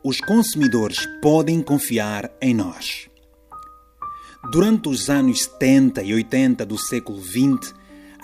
os consumidores podem confiar em nós. Durante os anos 70 e 80 do século XX,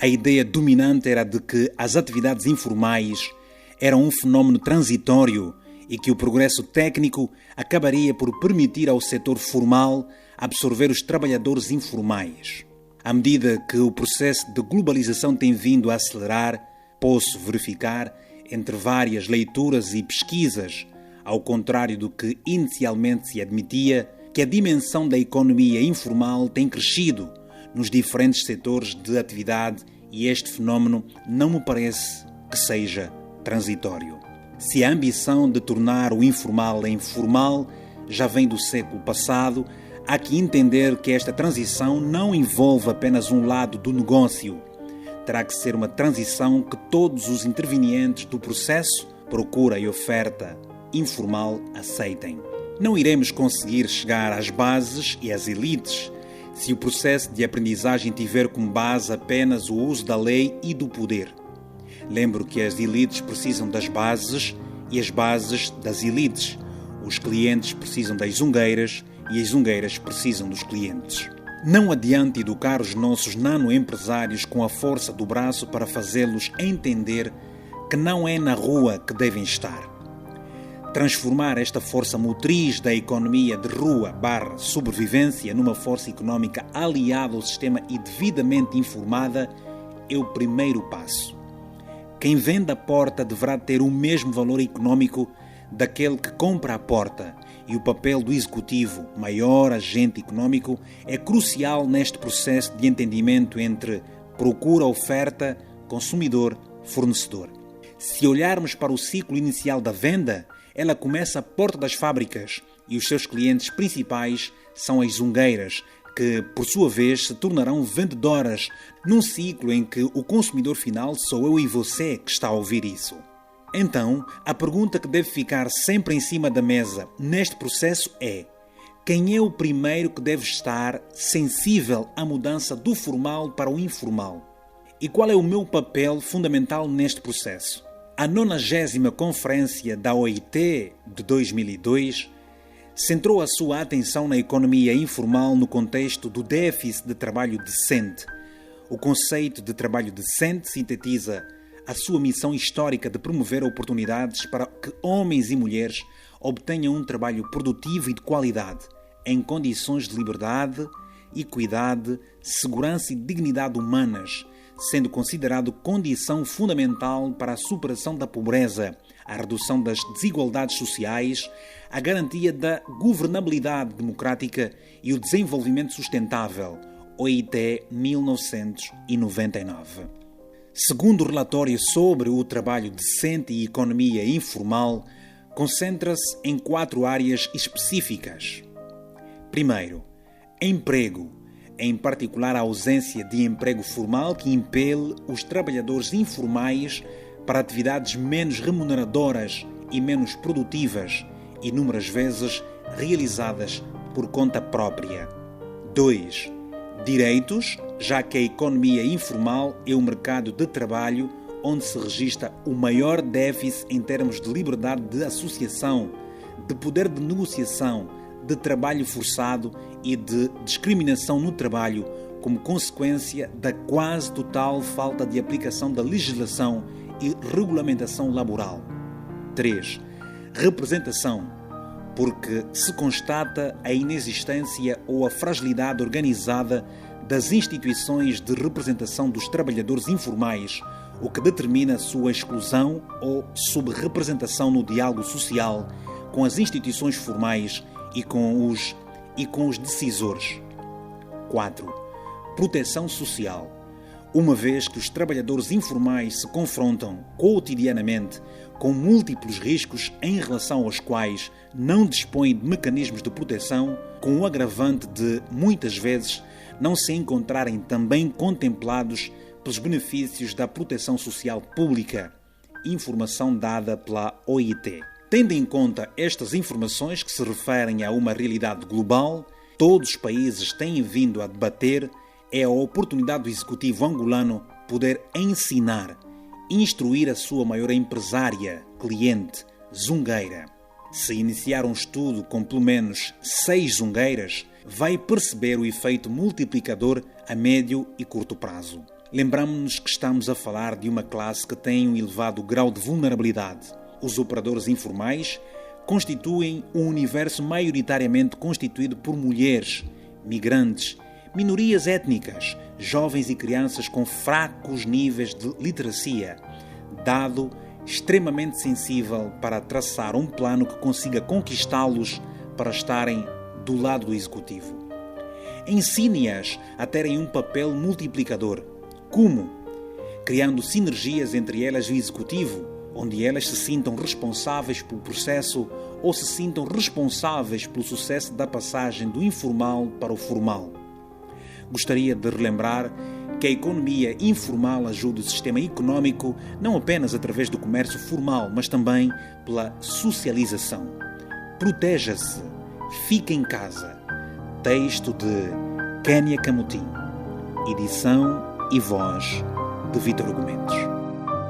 a ideia dominante era de que as atividades informais eram um fenômeno transitório e que o progresso técnico acabaria por permitir ao setor formal absorver os trabalhadores informais. À medida que o processo de globalização tem vindo a acelerar, posso verificar, entre várias leituras e pesquisas, ao contrário do que inicialmente se admitia, que a dimensão da economia informal tem crescido nos diferentes setores de atividade e este fenômeno não me parece que seja transitório. Se a ambição de tornar o informal em formal já vem do século passado, há que entender que esta transição não envolve apenas um lado do negócio. Terá que ser uma transição que todos os intervenientes do processo, procura e oferta informal, aceitem. Não iremos conseguir chegar às bases e às elites se o processo de aprendizagem tiver como base apenas o uso da lei e do poder. Lembro que as elites precisam das bases e as bases das elites. Os clientes precisam das zungueiras e as zungueiras precisam dos clientes. Não adianta educar os nossos nanoempresários com a força do braço para fazê-los entender que não é na rua que devem estar. Transformar esta força motriz da economia de rua / sobrevivência numa força económica aliada ao sistema e devidamente informada é o primeiro passo. Quem vende à porta deverá ter o mesmo valor econômico daquele que compra à porta, e o papel do executivo, maior agente econômico, é crucial neste processo de entendimento entre procura, oferta, consumidor, fornecedor. Se olharmos para o ciclo inicial da venda, ela começa à porta das fábricas e os seus clientes principais são as zungueiras, que, por sua vez, se tornarão vendedoras num ciclo em que o consumidor final sou eu e você que está a ouvir isso. Então, a pergunta que deve ficar sempre em cima da mesa neste processo é: quem é o primeiro que deve estar sensível à mudança do formal para o informal? E qual é o meu papel fundamental neste processo? A 90ª Conferência da OIT de 2002 centrou a sua atenção na economia informal no contexto do déficit de trabalho decente. O conceito de trabalho decente sintetiza a sua missão histórica de promover oportunidades para que homens e mulheres obtenham um trabalho produtivo e de qualidade, em condições de liberdade, equidade, segurança e dignidade humanas, sendo considerado condição fundamental para a superação da pobreza, a redução das desigualdades sociais, a garantia da governabilidade democrática e o desenvolvimento sustentável, OIT 1999. Segundo o relatório sobre o trabalho decente e economia informal, concentra-se em 4 áreas específicas. Primeiro, emprego, em particular a ausência de emprego formal que impele os trabalhadores informais para atividades menos remuneradoras e menos produtivas, inúmeras vezes realizadas por conta própria. 2. Direitos, já que a economia informal é o mercado de trabalho onde se registra o maior déficit em termos de liberdade de associação, de poder de negociação, de trabalho forçado e de discriminação no trabalho, como consequência da quase total falta de aplicação da legislação e regulamentação laboral. 3. Representação, porque se constata a inexistência ou a fragilidade organizada das instituições de representação dos trabalhadores informais, o que determina sua exclusão ou subrepresentação no diálogo social com as instituições formais e com os decisores. 4. Proteção social. Uma vez que os trabalhadores informais se confrontam cotidianamente com múltiplos riscos em relação aos quais não dispõem de mecanismos de proteção, com o agravante de, muitas vezes, não se encontrarem também contemplados pelos benefícios da proteção social pública, informação dada pela OIT. Tendo em conta estas informações que se referem a uma realidade global, todos os países têm vindo a debater, é a oportunidade do executivo angolano poder ensinar, instruir a sua maior empresária, cliente, zungueira. Se iniciar um estudo com pelo menos 6 zungueiras, vai perceber o efeito multiplicador a médio e curto prazo. Lembramos-nos que estamos a falar de uma classe que tem um elevado grau de vulnerabilidade. Os operadores informais constituem um universo maioritariamente constituído por mulheres, migrantes, minorias étnicas, jovens e crianças com fracos níveis de literacia, dado extremamente sensível para traçar um plano que consiga conquistá-los para estarem do lado do executivo. Ensine-as a terem um papel multiplicador. Como? Criando sinergias entre elas e o executivo, onde elas se sintam responsáveis pelo processo ou se sintam responsáveis pelo sucesso da passagem do informal para o formal. Gostaria de relembrar que a economia informal ajuda o sistema econômico não apenas através do comércio formal, mas também pela socialização. Proteja-se, fique em casa. Texto de Kénia Camutim. Edição e voz de Vítor Argumentos.